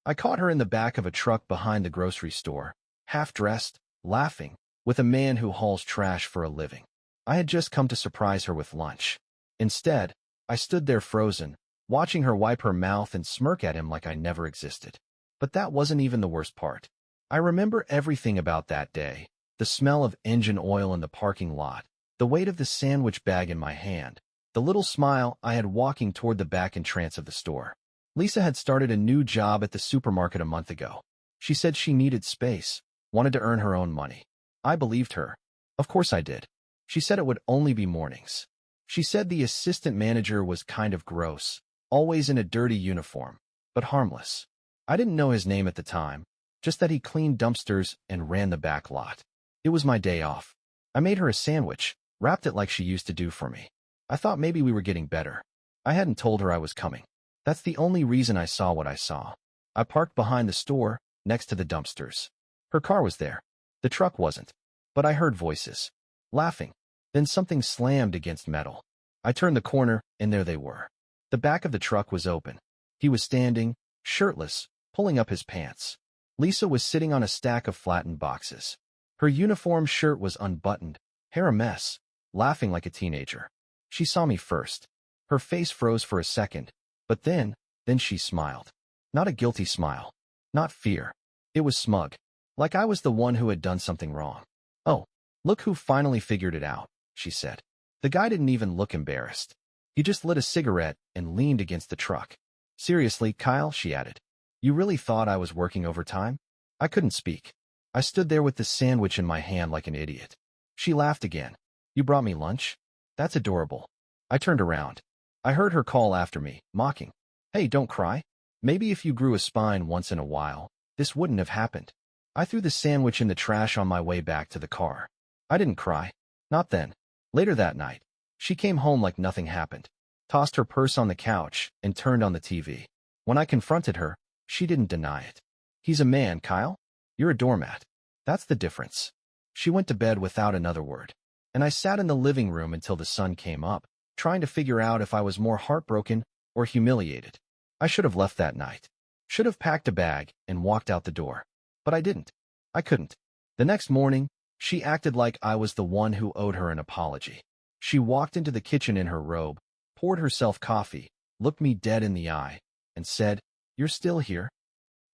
I caught her in the back of a truck behind the grocery store, half-dressed, laughing, with a man who hauls trash for a living. I had just come to surprise her with lunch. Instead, I stood there frozen, watching her wipe her mouth and smirk at him like I never existed. But that wasn't even the worst part. I remember everything about that day: the smell of engine oil in the parking lot, the weight of the sandwich bag in my hand, the little smile I had walking toward the back entrance of the store. Lisa had started a new job at the supermarket a month ago. She said she needed space, wanted to earn her own money. I believed her. Of course I did. She said it would only be mornings. She said the assistant manager was kind of gross, always in a dirty uniform, but harmless. I didn't know his name at the time, just that he cleaned dumpsters and ran the back lot. It was my day off. I made her a sandwich, wrapped it like she used to do for me. I thought maybe we were getting better. I hadn't told her I was coming. That's the only reason I saw what I saw. I parked behind the store, next to the dumpsters. Her car was there. The truck wasn't. But I heard voices. Laughing. Then something slammed against metal. I turned the corner, and there they were. The back of the truck was open. He was standing, shirtless, pulling up his pants. Lisa was sitting on a stack of flattened boxes. Her uniform shirt was unbuttoned, hair a mess, laughing like a teenager. She saw me first. Her face froze for a second, but then she smiled. Not a guilty smile. Not fear. It was smug. Like I was the one who had done something wrong. "Oh, look who finally figured it out," she said. The guy didn't even look embarrassed. He just lit a cigarette and leaned against the truck. "Seriously, Kyle," she added. "You really thought I was working overtime?" I couldn't speak. I stood there with the sandwich in my hand like an idiot. She laughed again. "You brought me lunch? That's adorable." I turned around. I heard her call after me, mocking. "Hey, don't cry. Maybe if you grew a spine once in a while, this wouldn't have happened." I threw the sandwich in the trash on my way back to the car. I didn't cry. Not then. Later that night, she came home like nothing happened, tossed her purse on the couch, and turned on the TV. When I confronted her, she didn't deny it. "He's a man, Kyle. You're a doormat. That's the difference." She went to bed without another word, and I sat in the living room until the sun came up, trying to figure out if I was more heartbroken or humiliated. I should have left that night. Should have packed a bag and walked out the door. But I didn't. I couldn't. The next morning, she acted like I was the one who owed her an apology. She walked into the kitchen in her robe, poured herself coffee, looked me dead in the eye, and said, "You're still here?"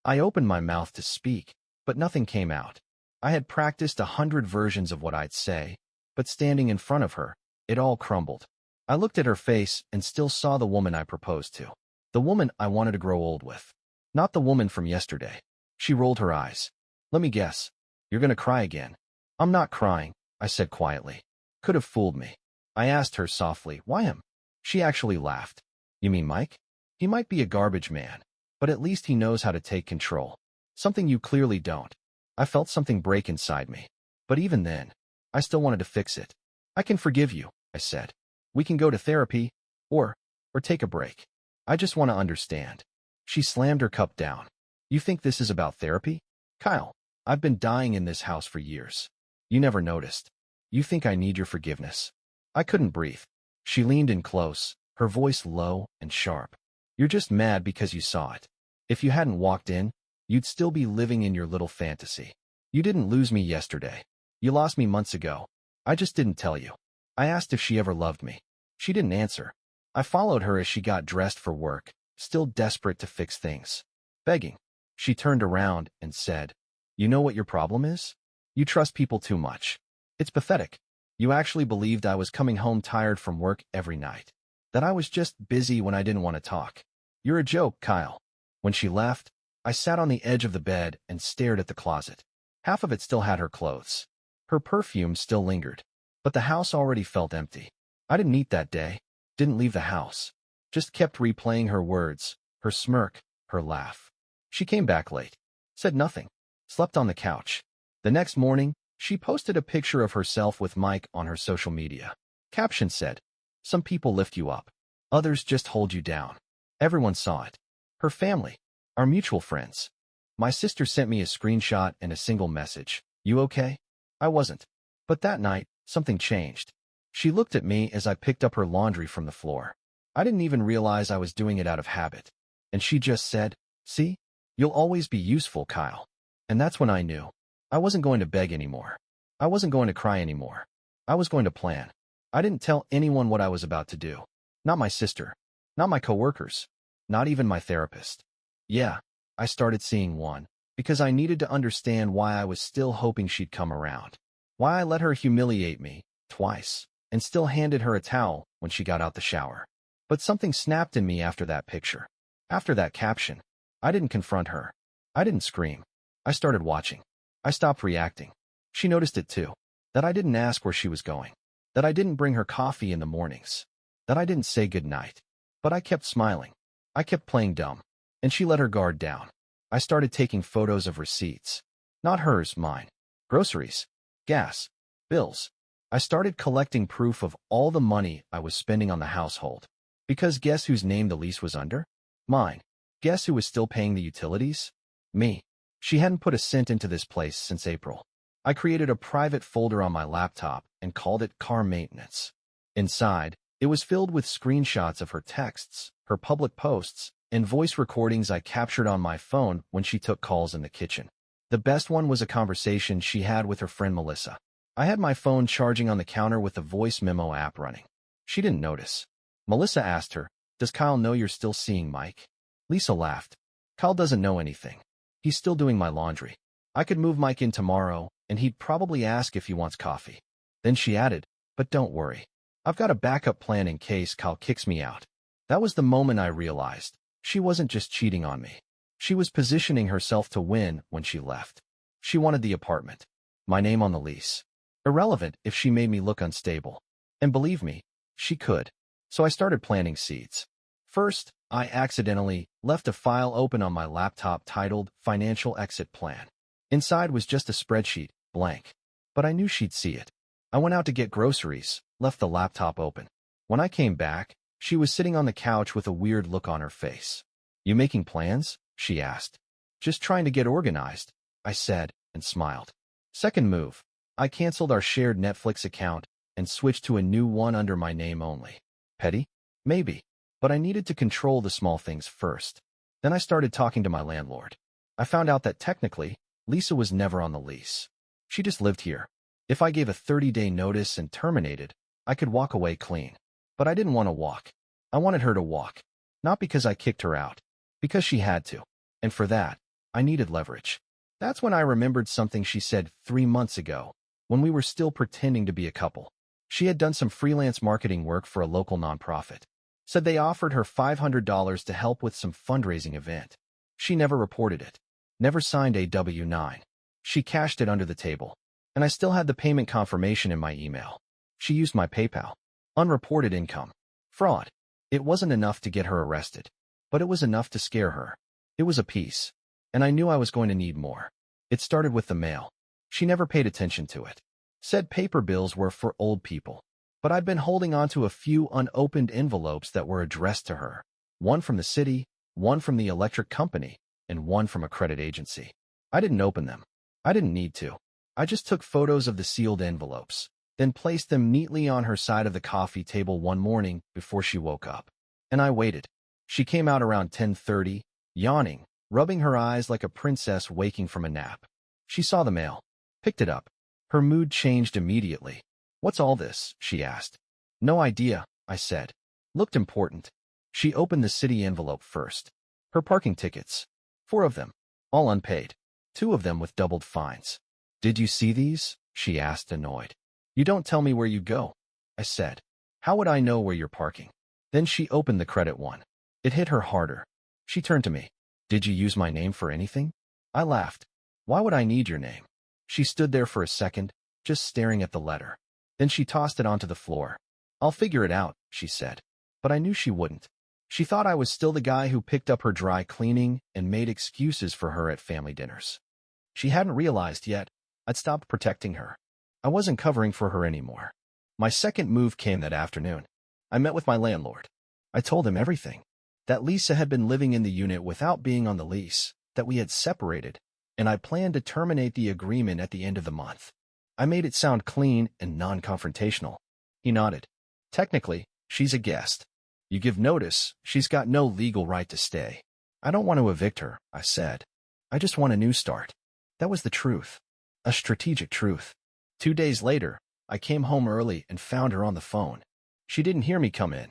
I opened my mouth to speak, but nothing came out. I had practiced 100 versions of what I'd say, but standing in front of her, it all crumbled. I looked at her face and still saw the woman I proposed to. The woman I wanted to grow old with. Not the woman from yesterday. She rolled her eyes. "Let me guess. You're gonna cry again." "I'm not crying," I said quietly. Could have fooled me. I asked her softly, "Why him?" She actually laughed. "You mean Mike? He might be a garbage man, but at least he knows how to take control. Something you clearly don't." I felt something break inside me. But even then, I still wanted to fix it. "I can forgive you," I said. "We can go to therapy, or take a break. I just want to understand." She slammed her cup down. "You think this is about therapy? Kyle, I've been dying in this house for years. You never noticed. You think I need your forgiveness?" I couldn't breathe. She leaned in close, her voice low and sharp. "You're just mad because you saw it. If you hadn't walked in, you'd still be living in your little fantasy. You didn't lose me yesterday. You lost me months ago. I just didn't tell you." I asked if she ever loved me. She didn't answer. I followed her as she got dressed for work, still desperate to fix things. Begging. She turned around and said, "You know what your problem is? You trust people too much. It's pathetic. You actually believed I was coming home tired from work every night. That I was just busy when I didn't want to talk. You're a joke, Kyle." When she left, I sat on the edge of the bed and stared at the closet. Half of it still had her clothes. Her perfume still lingered, but the house already felt empty. I didn't eat that day, didn't leave the house. Just kept replaying her words, her smirk, her laugh. She came back late, said nothing, slept on the couch. The next morning, she posted a picture of herself with Mike on her social media. Caption said, "Some people lift you up. Others just hold you down." Everyone saw it. Her family, our mutual friends. My sister sent me a screenshot and a single message. "You okay?" I wasn't. But that night, something changed. She looked at me as I picked up her laundry from the floor. I didn't even realize I was doing it out of habit. And she just said, "See? You'll always be useful, Kyle. And that's when I knew. I wasn't going to beg anymore. I wasn't going to cry anymore. I was going to plan. I didn't tell anyone what I was about to do. Not my sister. Not my coworkers. Not even my therapist. Yeah, I started seeing one, because I needed to understand why I was still hoping she'd come around. Why I let her humiliate me, twice, and still handed her a towel when she got out the shower. But something snapped in me after that picture. After that caption. I didn't confront her. I didn't scream. I started watching. I stopped reacting. She noticed it too. That I didn't ask where she was going. That I didn't bring her coffee in the mornings. That I didn't say goodnight. But I kept smiling. I kept playing dumb. And she let her guard down. I started taking photos of receipts. Not hers, mine. Groceries. Gas. Bills. I started collecting proof of all the money I was spending on the household. Because guess whose name the lease was under? Mine. Guess who was still paying the utilities? Me. She hadn't put a cent into this place since April. I created a private folder on my laptop and called it Car Maintenance. Inside, it was filled with screenshots of her texts, her public posts, and voice recordings I captured on my phone when she took calls in the kitchen. The best one was a conversation she had with her friend Melissa. I had my phone charging on the counter with the voice memo app running. She didn't notice. Melissa asked her, "Does Kyle know you're still seeing Mike?" Lisa laughed. "Kyle doesn't know anything. He's still doing my laundry. I could move Mike in tomorrow, and he'd probably ask if he wants coffee." Then she added, "But don't worry. I've got a backup plan in case Kyle kicks me out." That was the moment I realized she wasn't just cheating on me. She was positioning herself to win when she left. She wanted the apartment. My name on the lease. Irrelevant if she made me look unstable. And believe me, she could. So I started planting seeds. First, I accidentally left a file open on my laptop titled Financial Exit Plan. Inside was just a spreadsheet, blank. But I knew she'd see it. I went out to get groceries, left the laptop open. When I came back, she was sitting on the couch with a weird look on her face. "You making plans?" she asked. "Just trying to get organized," I said, and smiled. Second move, I canceled our shared Netflix account and switched to a new one under my name only. Petty? Maybe. But I needed to control the small things first. Then I started talking to my landlord. I found out that technically, Lisa was never on the lease. She just lived here. If I gave a 30-day notice and terminated, I could walk away clean. But I didn't want to walk. I wanted her to walk. Not because I kicked her out. Because she had to. And for that, I needed leverage. That's when I remembered something she said 3 months ago, when we were still pretending to be a couple. She had done some freelance marketing work for a local nonprofit. Said they offered her $500 to help with some fundraising event. She never reported it. Never signed a W-9. She cashed it under the table. And I still had the payment confirmation in my email. She used my PayPal. Unreported income. Fraud. It wasn't enough to get her arrested. But it was enough to scare her. It was a piece. And I knew I was going to need more. It started with the mail. She never paid attention to it. Said paper bills were for old people. But I'd been holding on to a few unopened envelopes that were addressed to her. One from the city, one from the electric company, and one from a credit agency. I didn't open them. I didn't need to. I just took photos of the sealed envelopes, then placed them neatly on her side of the coffee table one morning before she woke up. And I waited. She came out around 10:30, yawning, rubbing her eyes like a princess waking from a nap. She saw the mail, picked it up. Her mood changed immediately. "What's all this?" she asked. "No idea," I said. Looked important. She opened the city envelope first. Her parking tickets. 4 of them. All unpaid. 2 of them with doubled fines. "Did you see these?" she asked, annoyed. "You don't tell me where you go," I said. "How would I know where you're parking?" Then she opened the credit one. It hit her harder. She turned to me. "Did you use my name for anything?" I laughed. "Why would I need your name?" She stood there for a second, just staring at the letter. Then she tossed it onto the floor. "I'll figure it out," she said. But I knew she wouldn't. She thought I was still the guy who picked up her dry cleaning and made excuses for her at family dinners. She hadn't realized yet I'd stopped protecting her. I wasn't covering for her anymore. My second move came that afternoon. I met with my landlord. I told him everything. That Lisa had been living in the unit without being on the lease, that we had separated, and I planned to terminate the agreement at the end of the month. I made it sound clean and non-confrontational. He nodded. "Technically, she's a guest. You give notice, she's got no legal right to stay." "I don't want to evict her," I said. I just want a new start. That was the truth. A strategic truth. 2 days later, I came home early and found her on the phone. She didn't hear me come in.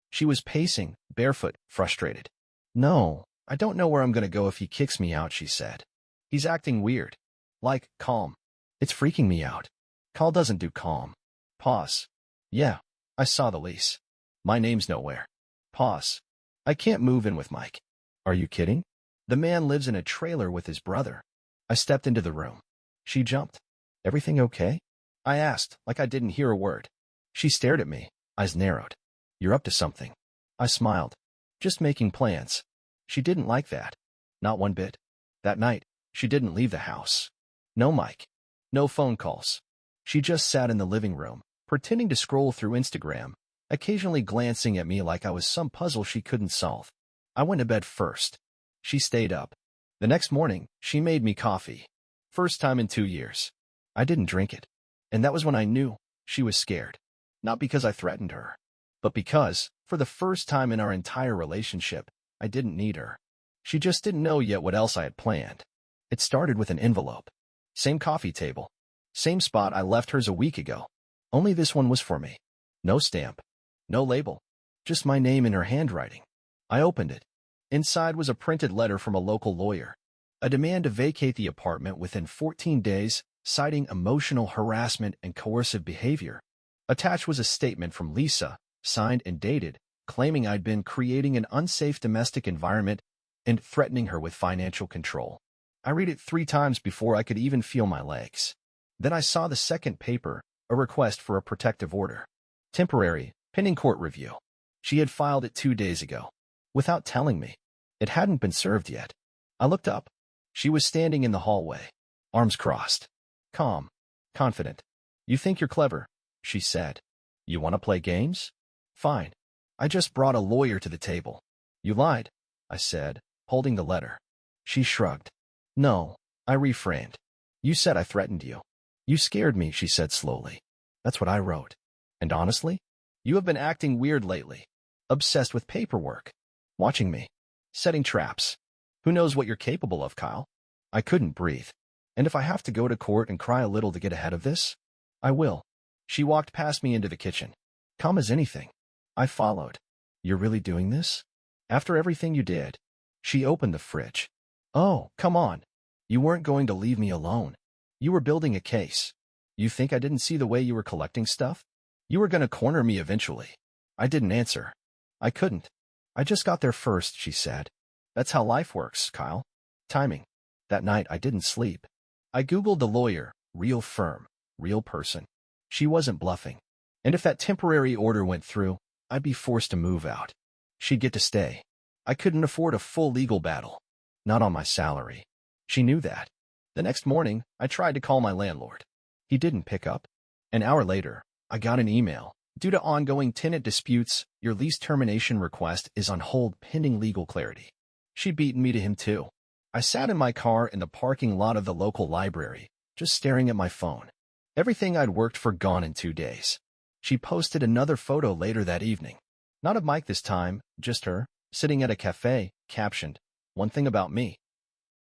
She was pacing, barefoot, frustrated. No, I don't know where I'm going to go if he kicks me out, she said. He's acting weird. Like, calm. It's freaking me out. Call doesn't do calm. Pause. Yeah, I saw the lease. My name's nowhere. Pause. I can't move in with Mike. Are you kidding? The man lives in a trailer with his brother. I stepped into the room. She jumped. Everything okay? I asked, like I didn't hear a word. She stared at me, eyes narrowed. You're up to something. I smiled. Just making plans. She didn't like that. Not one bit. That night, she didn't leave the house. No Mike. No phone calls. She just sat in the living room, pretending to scroll through Instagram, occasionally glancing at me like I was some puzzle she couldn't solve. I went to bed first. She stayed up. The next morning, she made me coffee. First time in 2 years. I didn't drink it. And that was when I knew she was scared. Not because I threatened her, but because, for the first time in our entire relationship, I didn't need her. She just didn't know yet what else I had planned. It started with an envelope. Same coffee table. Same spot I left hers a week ago. Only this one was for me. No stamp. No label. Just my name in her handwriting. I opened it. Inside was a printed letter from a local lawyer. A demand to vacate the apartment within 14 days, citing emotional harassment and coercive behavior. Attached was a statement from Lisa, signed and dated, claiming I'd been creating an unsafe domestic environment and threatening her with financial control. I read it 3 times before I could even feel my legs. Then I saw the second paper, a request for a protective order. Temporary, pending court review. She had filed it 2 days ago. Without telling me. It hadn't been served yet. I looked up. She was standing in the hallway, arms crossed. Calm. Confident. You think you're clever, she said. You want to play games? Fine. I just brought a lawyer to the table. You lied, I said, holding the letter. She shrugged. No, I reframed. You said I threatened you. You scared me, she said slowly. That's what I wrote. And honestly, you have been acting weird lately. Obsessed with paperwork. Watching me. Setting traps. Who knows what you're capable of, Kyle? I couldn't breathe. And if I have to go to court and cry a little to get ahead of this, I will. She walked past me into the kitchen. Calm as anything. I followed. You're really doing this? After everything you did? She opened the fridge. Oh, come on. You weren't going to leave me alone. You were building a case. You think I didn't see the way you were collecting stuff? You were going to corner me eventually. I didn't answer. I couldn't. I just got there first, she said. That's how life works, Kyle. Timing. That night I didn't sleep. I Googled the lawyer, real firm, real person. She wasn't bluffing. And if that temporary order went through, I'd be forced to move out. She'd get to stay. I couldn't afford a full legal battle. Not on my salary. She knew that. The next morning, I tried to call my landlord. He didn't pick up. An hour later, I got an email. Due to ongoing tenant disputes, your lease termination request is on hold pending legal clarity. She'd beaten me to him too. I sat in my car in the parking lot of the local library, just staring at my phone. Everything I'd worked for gone in 2 days. She posted another photo later that evening. Not of Mike this time, just her, sitting at a cafe, captioned, "One thing about me.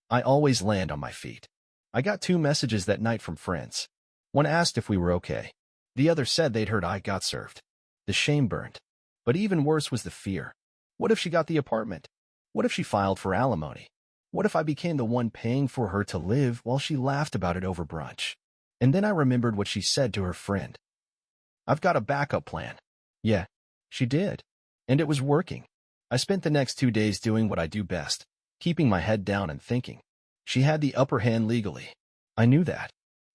I always land on my feet." I got 2 messages that night from friends. One asked if we were okay. The other said they'd heard I got served. The shame burned. But even worse was the fear. What if she got the apartment? What if she filed for alimony? What if I became the one paying for her to live while she laughed about it over brunch? And then I remembered what she said to her friend. I've got a backup plan. Yeah, she did. And it was working. I spent the next 2 days doing what I do best, keeping my head down and thinking. She had the upper hand legally. I knew that.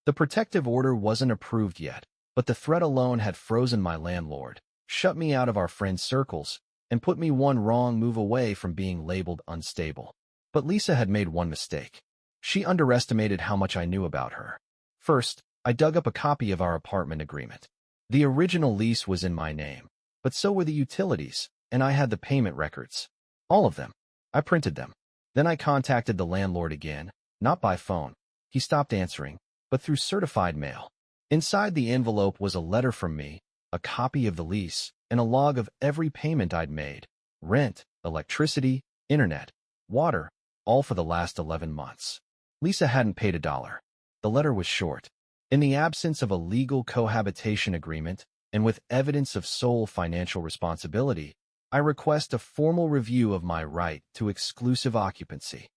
The protective order wasn't approved yet, but the threat alone had frozen my landlord, shut me out of our friends' circles, and put me one wrong move away from being labeled unstable. But Lisa had made one mistake. She underestimated how much I knew about her. First, I dug up a copy of our apartment agreement. The original lease was in my name, but so were the utilities, and I had the payment records. All of them. I printed them. Then I contacted the landlord again, not by phone. He stopped answering, but through certified mail. Inside the envelope was a letter from me, a copy of the lease, and a log of every payment I'd made. Rent, electricity, internet, water, all for the last 11 months. Lisa hadn't paid $1. The letter was short. In the absence of a legal cohabitation agreement, and with evidence of sole financial responsibility, I request a formal review of my right to exclusive occupancy.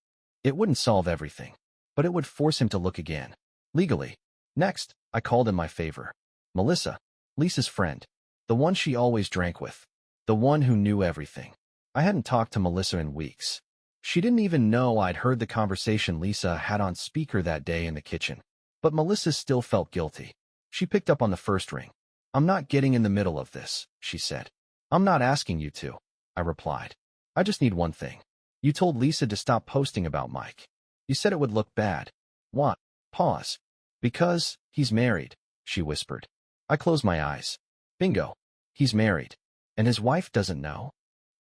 It wouldn't solve everything, but it would force him to look again. Legally. Next, I called in my favor. Melissa, Lisa's friend. The one she always drank with. The one who knew everything. I hadn't talked to Melissa in weeks. She didn't even know I'd heard the conversation Lisa had on speaker that day in the kitchen. But Melissa still felt guilty. She picked up on the first ring. I'm not getting in the middle of this, she said. I'm not asking you to, I replied. I just need one thing. You told Lisa to stop posting about Mike. You said it would look bad. What? Pause. Because he's married, she whispered. I closed my eyes. Bingo. He's married. And his wife doesn't know?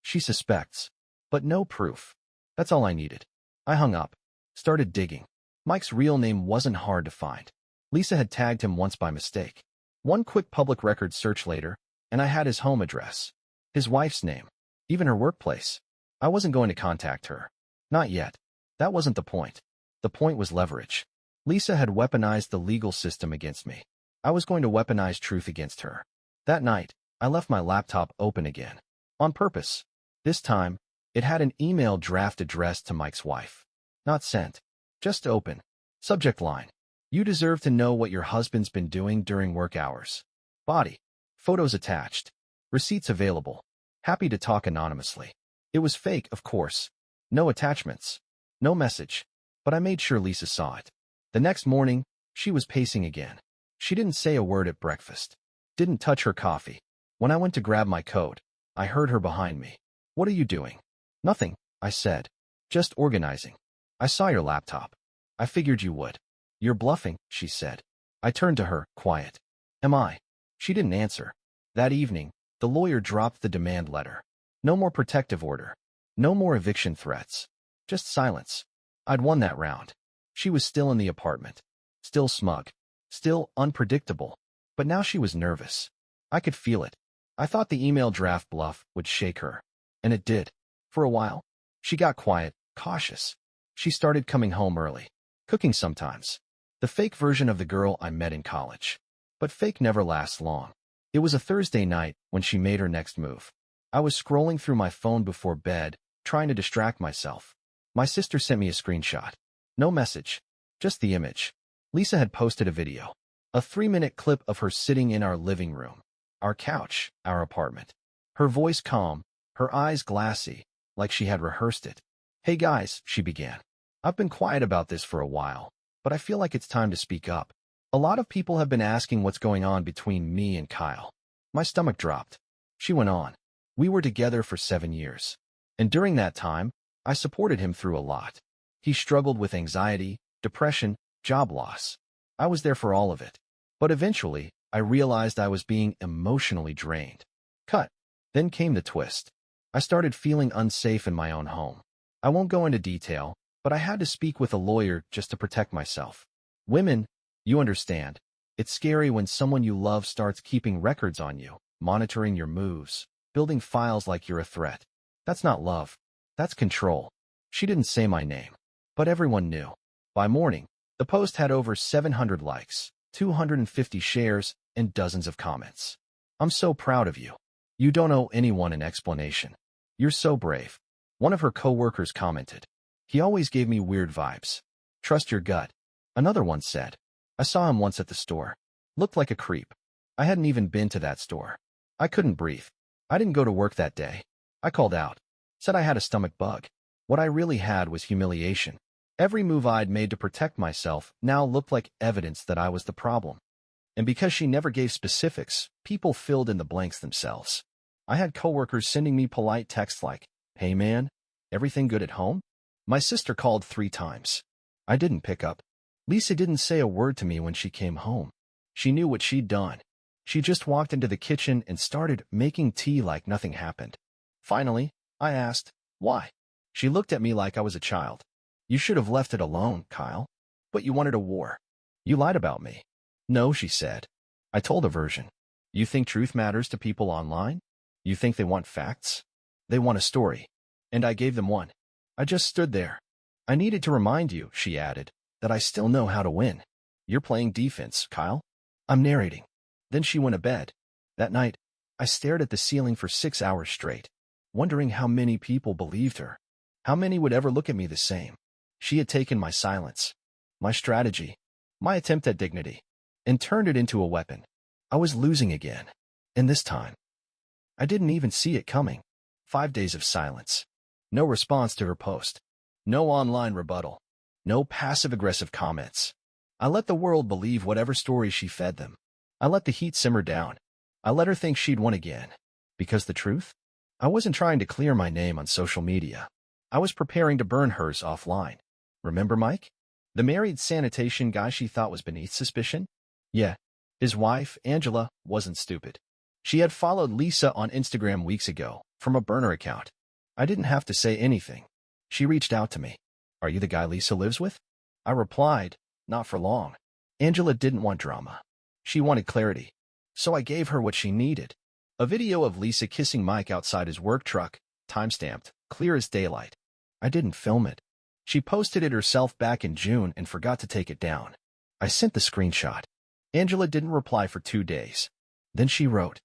She suspects. But no proof. That's all I needed. I hung up. Started digging. Mike's real name wasn't hard to find. Lisa had tagged him once by mistake. One quick public record search later, and I had his home address. His wife's name. Even her workplace. I wasn't going to contact her. Not yet. That wasn't the point. The point was leverage. Lisa had weaponized the legal system against me. I was going to weaponize truth against her. That night, I left my laptop open again. On purpose. This time, it had an email draft addressed to Mike's wife. Not sent. Just open. Subject line. You deserve to know what your husband's been doing during work hours. Body. Photos attached. Receipts available. Happy to talk anonymously. It was fake, of course. No attachments. No message. But I made sure Lisa saw it. The next morning, she was pacing again. She didn't say a word at breakfast. Didn't touch her coffee. When I went to grab my coat, I heard her behind me. What are you doing? Nothing, I said. Just organizing. I saw your laptop. I figured you would. You're bluffing, she said. I turned to her, quiet. Am I? She didn't answer. That evening, the lawyer dropped the demand letter. No more protective order. No more eviction threats. Just silence. I'd won that round. She was still in the apartment. Still smug. Still unpredictable. But now she was nervous. I could feel it. I thought the email draft bluff would shake her. And it did. For a while. She got quiet, cautious. She started coming home early. Cooking sometimes. The fake version of the girl I met in college. But fake never lasts long. It was a Thursday night when she made her next move. I was scrolling through my phone before bed, trying to distract myself. My sister sent me a screenshot. No message. Just the image. Lisa had posted a video. A 3-minute clip of her sitting in our living room. Our couch, our apartment. Her voice calm, her eyes glassy, like she had rehearsed it. Hey guys, she began. I've been quiet about this for a while, but I feel like it's time to speak up. A lot of people have been asking what's going on between me and Kyle. My stomach dropped. She went on. We were together for 7 years. And during that time, I supported him through a lot. He struggled with anxiety, depression, job loss. I was there for all of it. But eventually, I realized I was being emotionally drained. Cut. Then came the twist. I started feeling unsafe in my own home. I won't go into detail, but I had to speak with a lawyer just to protect myself. Women, you understand. It's scary when someone you love starts keeping records on you, monitoring your moves, building files like you're a threat. That's not love. That's control. She didn't say my name, but everyone knew. By morning, the post had over 700 likes, 250 shares, and dozens of comments. I'm so proud of you. You don't owe anyone an explanation. You're so brave. One of her co-workers commented. He always gave me weird vibes. Trust your gut. Another one said. I saw him once at the store. Looked like a creep. I hadn't even been to that store. I couldn't breathe. I didn't go to work that day. I called out. Said I had a stomach bug. What I really had was humiliation. Every move I'd made to protect myself now looked like evidence that I was the problem. And because she never gave specifics, people filled in the blanks themselves. I had coworkers sending me polite texts like, "Hey man, everything good at home?" My sister called 3 times. I didn't pick up. Lisa didn't say a word to me when she came home. She knew what she'd done. She just walked into the kitchen and started making tea like nothing happened. Finally, I asked, why? She looked at me like I was a child. You should have left it alone, Kyle. But you wanted a war. You lied about me. No, she said. I told a version. You think truth matters to people online? You think they want facts? They want a story. And I gave them one. I just stood there. I needed to remind you, she added, that I still know how to win. You're playing defense, Kyle. I'm narrating. Then she went to bed. That night, I stared at the ceiling for 6 hours straight, wondering how many people believed her. How many would ever look at me the same? She had taken my silence, my strategy, my attempt at dignity, and turned it into a weapon. I was losing again. And this time, I didn't even see it coming. 5 days of silence. No response to her post. No online rebuttal. No passive-aggressive comments. I let the world believe whatever story she fed them. I let the heat simmer down. I let her think she'd won again. Because the truth? I wasn't trying to clear my name on social media. I was preparing to burn hers offline. Remember Mike? The married sanitation guy she thought was beneath suspicion? Yeah. His wife, Angela, wasn't stupid. She had followed Lisa on Instagram weeks ago, from a burner account. I didn't have to say anything. She reached out to me. Are you the guy Lisa lives with? I replied, not for long. Angela didn't want drama. She wanted clarity. So I gave her what she needed. A video of Lisa kissing Mike outside his work truck, time-stamped, clear as daylight. I didn't film it. She posted it herself back in June and forgot to take it down. I sent the screenshot. Angela didn't reply for 2 days. Then she wrote,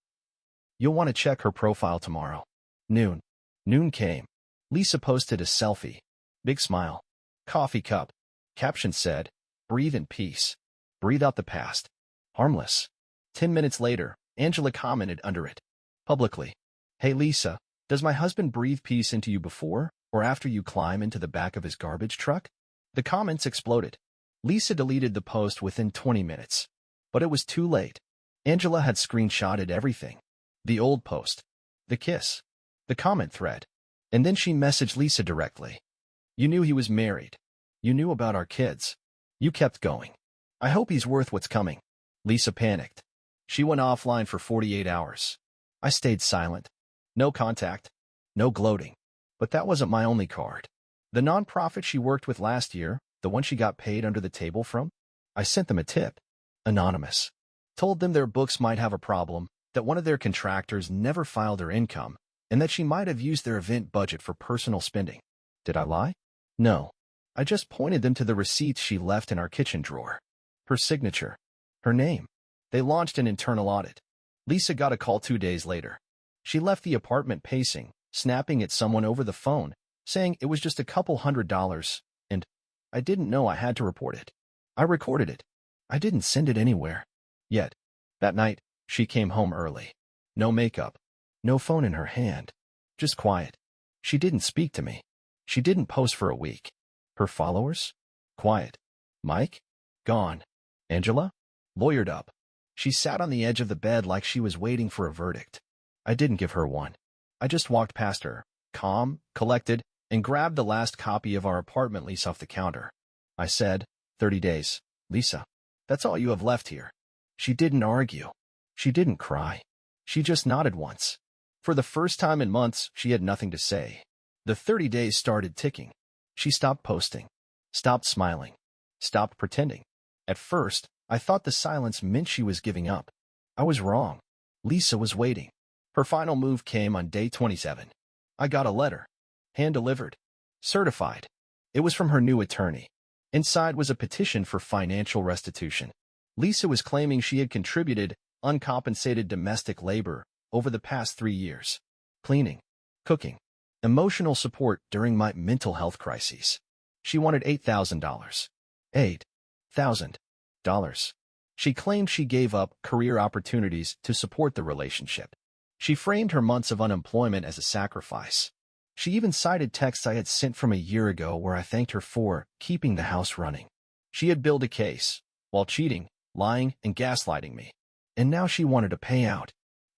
"You'll want to check her profile tomorrow. Noon." Noon came. Lisa posted a selfie. Big smile. Coffee cup. Caption said, "Breathe in peace. Breathe out the past. Harmless." 10 minutes later, Angela commented under it. Publicly, "Hey Lisa, does my husband breathe peace into you before or after you climb into the back of his garbage truck?" The comments exploded. Lisa deleted the post within 20 minutes. But it was too late. Angela had screenshotted everything. The old post. The kiss. The comment thread. And then she messaged Lisa directly. "You knew he was married. You knew about our kids. You kept going. I hope he's worth what's coming." Lisa panicked. She went offline for 48 hours. I stayed silent. No contact. No gloating. But that wasn't my only card. The nonprofit she worked with last year, the one she got paid under the table from, I sent them a tip. Anonymous. Told them their books might have a problem, that one of their contractors never filed her income, and that she might have used their event budget for personal spending. Did I lie? No. I just pointed them to the receipts she left in our kitchen drawer. Her signature. Her name. They launched an internal audit. Lisa got a call 2 days later. She left the apartment pacing, snapping at someone over the phone, saying it was just a couple $100, and I didn't know I had to report it. I recorded it. I didn't send it anywhere. Yet, that night, she came home early. No makeup. No phone in her hand. Just quiet. She didn't speak to me. She didn't post for a week. Her followers? Quiet. Mike? Gone. Angela? Lawyered up. She sat on the edge of the bed like she was waiting for a verdict. I didn't give her one. I just walked past her, calm, collected, and grabbed the last copy of our apartment lease off the counter. I said, 30 days, Lisa. That's all you have left here. She didn't argue. She didn't cry. She just nodded once. For the first time in months, she had nothing to say. The 30 days started ticking. She stopped posting, stopped smiling, stopped pretending. At first, I thought the silence meant she was giving up. I was wrong. Lisa was waiting. Her final move came on day 27. I got a letter. Hand-delivered. Certified. It was from her new attorney. Inside was a petition for financial restitution. Lisa was claiming she had contributed uncompensated domestic labor over the past 3 years. Cleaning, cooking, emotional support during my mental health crises. She wanted $8,000. $8,000. She claimed she gave up career opportunities to support the relationship. She framed her months of unemployment as a sacrifice. She even cited texts I had sent from a year ago where I thanked her for keeping the house running. She had built a case, while cheating, lying, and gaslighting me. And now she wanted a payout.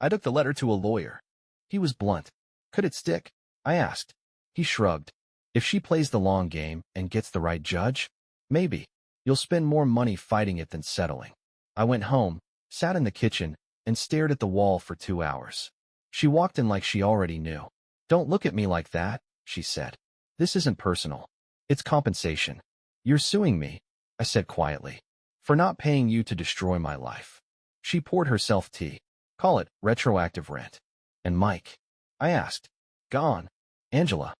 I took the letter to a lawyer. He was blunt. Could it stick? I asked. He shrugged. If she plays the long game and gets the right judge, maybe. You'll spend more money fighting it than settling. I went home, sat in the kitchen, and stared at the wall for 2 hours. She walked in like she already knew. Don't look at me like that, she said. This isn't personal. It's compensation. You're suing me, I said quietly, for not paying you to destroy my life. She poured herself tea. Call it retroactive rent. And Mike? I asked. Gone. Angela.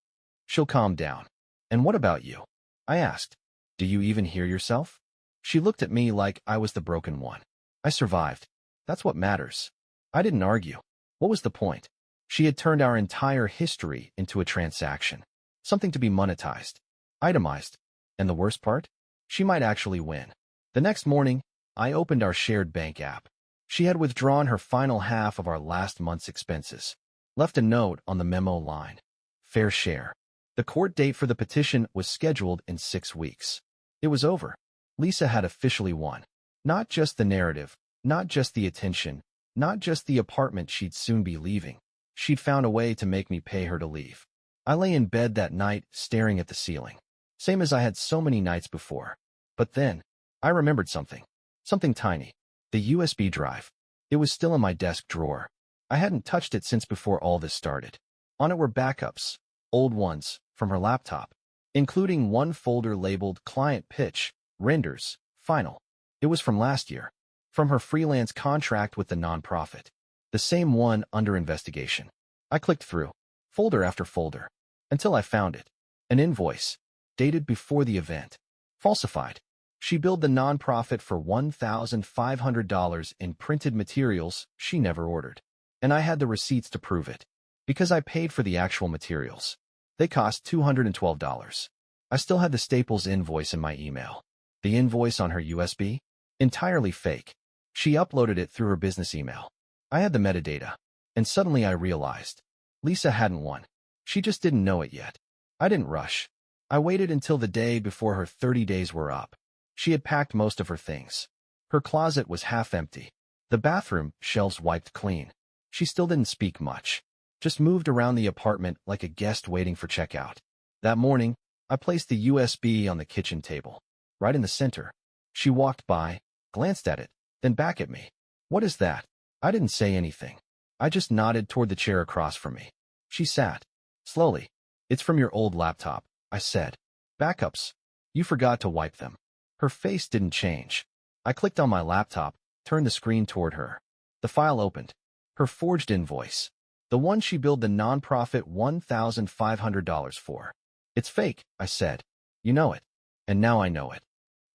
She'll calm down. And what about you? I asked. Do you even hear yourself? She looked at me like I was the broken one. I survived. That's what matters. I didn't argue. What was the point? She had turned our entire history into a transaction. Something to be monetized. Itemized. And the worst part? She might actually win. The next morning, I opened our shared bank app. She had withdrawn her final half of our last month's expenses. Left a note on the memo line. Fair share. The court date for the petition was scheduled in 6 weeks. It was over. Lisa had officially won. Not just the narrative, not just the attention, not just the apartment she'd soon be leaving. She'd found a way to make me pay her to leave. I lay in bed that night, staring at the ceiling. Same as I had so many nights before. But then, I remembered something. Something tiny. The USB drive. It was still in my desk drawer. I hadn't touched it since before all this started. On it were backups, old ones, from her laptop, including one folder labeled Client Pitch, Renders, Final. It was from last year, from her freelance contract with the nonprofit, the same one under investigation. I clicked through, folder after folder, until I found it. An invoice, dated before the event. Falsified. She billed the nonprofit for $1,500 in printed materials she never ordered. And I had the receipts to prove it, because I paid for the actual materials. They cost $212. I still had the Staples invoice in my email. The invoice on her USB? Entirely fake. She uploaded it through her business email. I had the metadata. And suddenly I realized. Lisa hadn't won. She just didn't know it yet. I didn't rush. I waited until the day before her 30 days were up. She had packed most of her things. Her closet was half empty. The bathroom shelves wiped clean. She still didn't speak much. Just moved around the apartment like a guest waiting for checkout. That morning, I placed the USB on the kitchen table, right in the center. She walked by, glanced at it, then back at me. What is that? I didn't say anything. I just nodded toward the chair across from me. She sat. Slowly. It's from your old laptop, I said. Backups. You forgot to wipe them. Her face didn't change. I clicked on my laptop, turned the screen toward her. The file opened. Her forged invoice. The one she billed the nonprofit $1,500 for. It's fake, I said. You know it. And now I know it.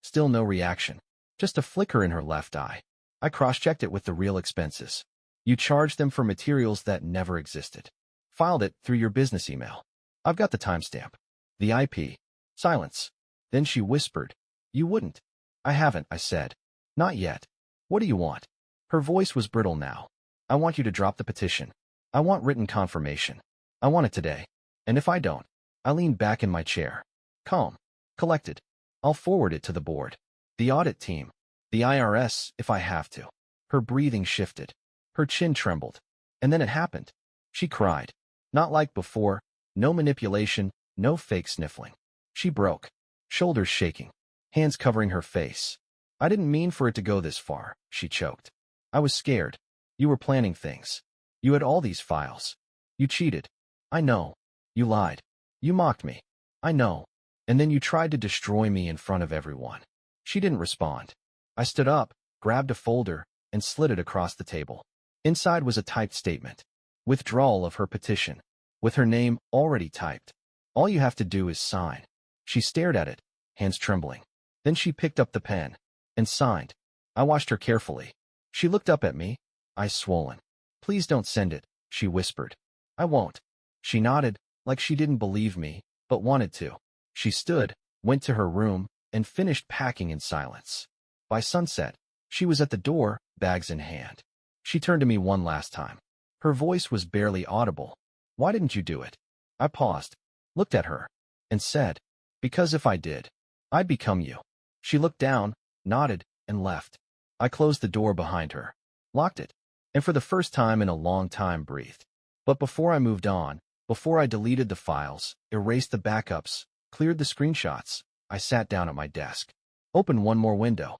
Still no reaction. Just a flicker in her left eye. I cross-checked it with the real expenses. You charged them for materials that never existed. Filed it through your business email. I've got the timestamp. The IP. Silence. Then she whispered. You wouldn't. I haven't, I said. Not yet. What do you want? Her voice was brittle now. I want you to drop the petition. I want written confirmation. I want it today. And if I don't, I leaned back in my chair. Calm. Collected. I'll forward it to the board. The audit team. The IRS, if I have to. Her breathing shifted. Her chin trembled. And then it happened. She cried. Not like before. No manipulation. No fake sniffling. She broke. Shoulders shaking. Hands covering her face. I didn't mean for it to go this far, she choked. I was scared. You were planning things. You had all these files. You cheated. I know. You lied. You mocked me. I know. And then you tried to destroy me in front of everyone. She didn't respond. I stood up, grabbed a folder, and slid it across the table. Inside was a typed statement. Withdrawal of her petition. With her name already typed. All you have to do is sign. She stared at it, hands trembling. Then she picked up the pen and signed. I watched her carefully. She looked up at me, eyes swollen. Please don't send it, she whispered. I won't. She nodded, like she didn't believe me, but wanted to. She stood, went to her room, and finished packing in silence. By sunset, she was at the door, bags in hand. She turned to me one last time. Her voice was barely audible. Why didn't you do it? I paused, looked at her, and said, because if I did, I'd become you. She looked down, nodded, and left. I closed the door behind her, locked it, and for the first time in a long time breathed. But before I moved on, before I deleted the files, erased the backups, cleared the screenshots, I sat down at my desk, opened one more window,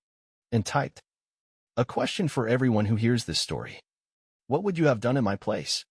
and typed. A question for everyone who hears this story. What would you have done in my place?